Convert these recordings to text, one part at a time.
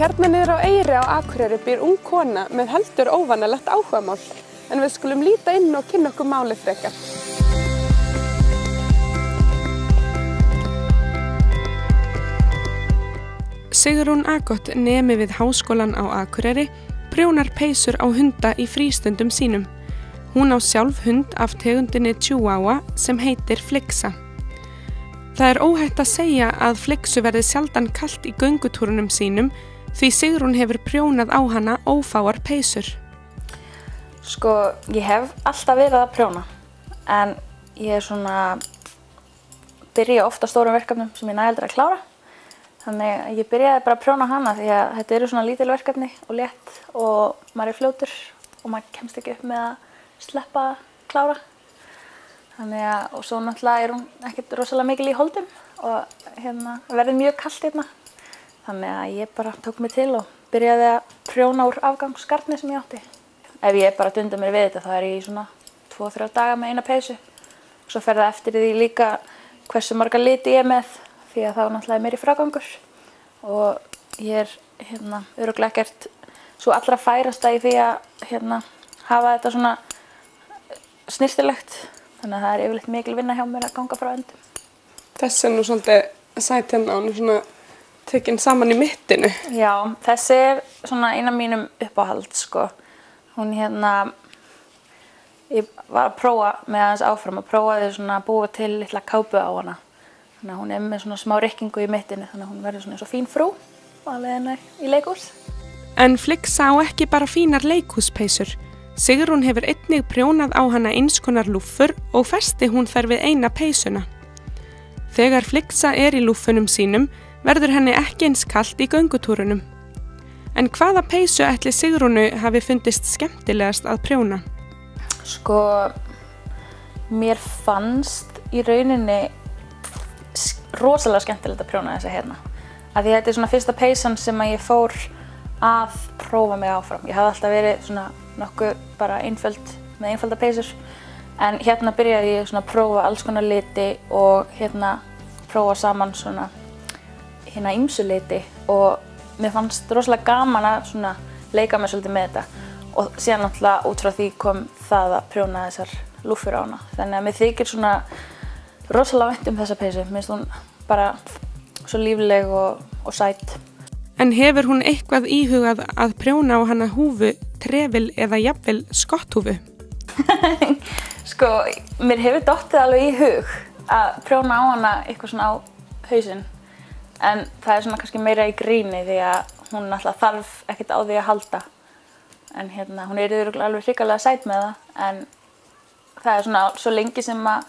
Hérna niður á Eyri á Akureyri býr ung kona með heldur óvanalegt áhugamál, en við skulum líta inn og kynna okkur málið frekar. Sigrún Agott nemi við Háskólann á Akureyri prjónar peysur á hunda í frístundum sínum. Hún á sjálf hund af tegundinni Chihuahua sem heitir Flixa. Það er óhætt að segja að Flixu verði sjaldan kalt í göngutúrunum sínum því Sigrún hefur prjónað á hana ófáar peysur. Sko, ég hef alltaf verið að prjóna, en ég byrja ofta stórum verkefnum sem ég næ aldrei að klára. Þannig að ég byrjaði bara að prjóna hana því að þetta eru svona lítil verkefni og létt og maður er fljótur og maður kemst ekki upp með að sleppa að klára. Þannig að, og svo náttúrulega er hún ekkert rosalega mikil í holdum og verður mjög kalt hérna. Þannig að ég bara tók mig til og byrjaði að prjóna úr afgangsgarni sem ég átti. Ef ég bara dunda mér við þetta þá er ég í svona 2-3 daga með eina peysu. Svo fer það eftir því líka hversu marga liti ég er með því að þá náttúrulega er meiri frágangur. Og ég er örugglega ekkert svo allra færasta í því að hafa þetta svona snyrtilegt. Þannig að það er yfirleitt mikil vinna hjá mér að ganga frá öndum. Þessi er nú svolítið sæt hérna og hún er tekin saman í mittinu. Já, þessi er svona eina mínum uppáhald, sko. Hún ég var að prófa með aðeins áfram og prófaði svona að búa til litla kápu á hana. Þannig að hún er með svona smá rykkingu í mittinu, þannig að hún verður svona eins og fín frú á leiðinni í leikhús. En Flixa á ekki bara fínar leikhúspeysur. Sigrún hefur einnig prjónað á hana eins konar lúffur og festi hún þær við eina peysuna. Þegar Flixa er í lúffunum sínum verður henni ekki eins kalt í göngutúrunum. En hvaða peysu ætli Sigrúnu hafi fundist skemmtilegast að prjóna? Sko, mér fannst í rauninni rosalega skemmtilegt að prjóna þessa hérna. Af því þetta er svona fyrsta peysan sem að ég fór að prófa mig áfram. Ég hafði alltaf verið svona nokkuð bara með einfalda peysur. En hérna byrjaði ég svona að prófa alls konar liti og prófa saman svona ýmsu liti og mér fannst rosalega gaman að svona leika mér svolítið með þetta. Og síðan náttúrulega út frá því kom það að prjóna þessar lúffur á hana. Þannig að mér þykir svona rosalega vænt þessa peysu. Mér finnst hún bara svo lífleg og sæt. En hefur hún eitthvað íhugað að prjóna á hana húfu, trefil eða jafnvel skotthúfu? Sko, mér hefur dottið alveg í hug að prjóna á hana eitthvað svona á hausinn. En það er svona kannski meira í gríni því að hún náttúrulega þarf ekkert á því að halda. En hún er örugglega alveg hrikalega sæt með það. En það er svona svo lengi sem að,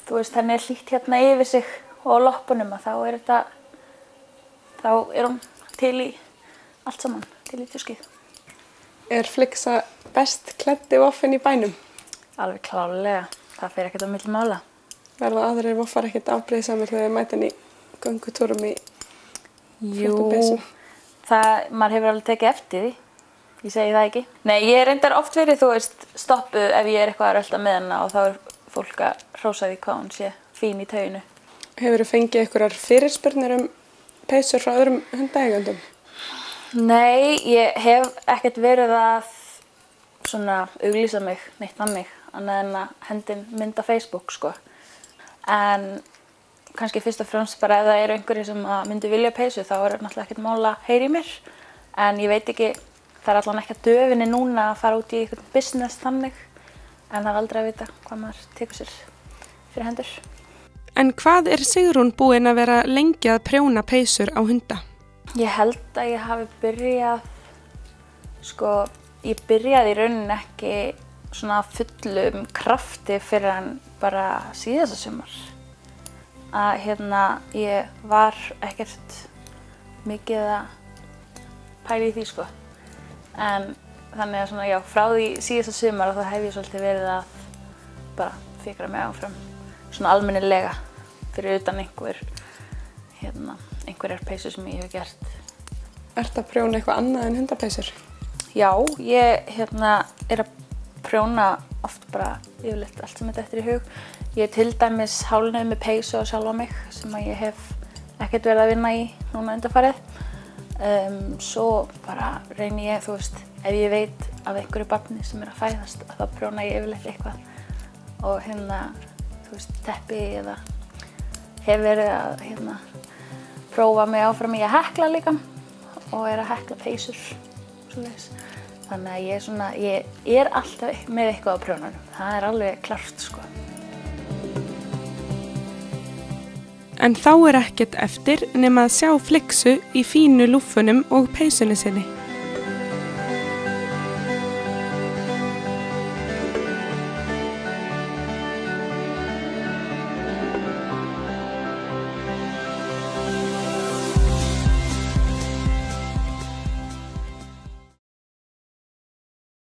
þú veist, henni er hlýtt hérna yfir sig og á loppunum að þá er hún til í allt saman, til í tuskið. Er Flixa best klæddi voffinn í bænum? Alveg klárlega, það fer ekkert á milli mála. Verða aðrir voffar ekkert afbrýðisamir þegar þið mæta henni í göngutúrum í flottum peysum? Maður hefur alveg tekið eftir því. Ég segi það ekki. Nei, ég er reyndar oft verið, þú veist, stoppuð ef ég er eitthvað að rölta með hana og þá er fólk að hrósa því hvað hún sé fín í tauginu. Hefurðu fengið einhverjar fyrirspurnir peysur frá öðrum hundaeigendum? Nei, ég hef ekkert verið að svona auglýsa mig neitt þannig annað en að hendin mynd á Facebook, sko. En kannski fyrst og fremst bara ef það eru einhverjir sem myndu vilja peysu þá er náttúrulega ekkert mál að heyra í mér. En ég veit ekki, það er allavega ekki að döfinni núna að fara út í eitthvað business þannig. En það er aldrei að vita hvað maður tekur sér fyrir hendur. En hvað er Sigrún búin að vera lengi að prjóna peysur á hunda? Ég held að ég hafi byrjað, ég byrjaði í rauninni ekki svona fullum krafti fyrir en bara síðasta sumar. Að ég var ekkert mikið að pæla í því, sko. En þannig að svona, já, frá því síðasta sumar þá hef ég svolítið verið að bara fikra mig áfram. Svona almennilega fyrir utan einhverjar peysur sem ég hef gert. Ertu að prjóna eitthvað annað en hundapeysur? Já, ég er að prjóna oft bara yfirleitt allt sem þetta eftir í hug. Ég er til dæmis hálfnuð með peysu á sjálfa mig sem að ég hef ekkert verið að vinna í núna undanfarið. Svo bara reyni ég, þú veist, ef ég veit af einhverju barni sem að fæðast, þá prjóna ég yfirleitt eitthvað. Og þú veist, teppi eða hef verið að prófa mig áfram í að hekla líka og að hekla peysur, svoleiðis. Þannig að ég alltaf með eitthvað á prjónunum. Það alveg klárt, sko. En þá ekkert eftir nema að sjá Flixu í fínu lúffunum og peysunni sinni.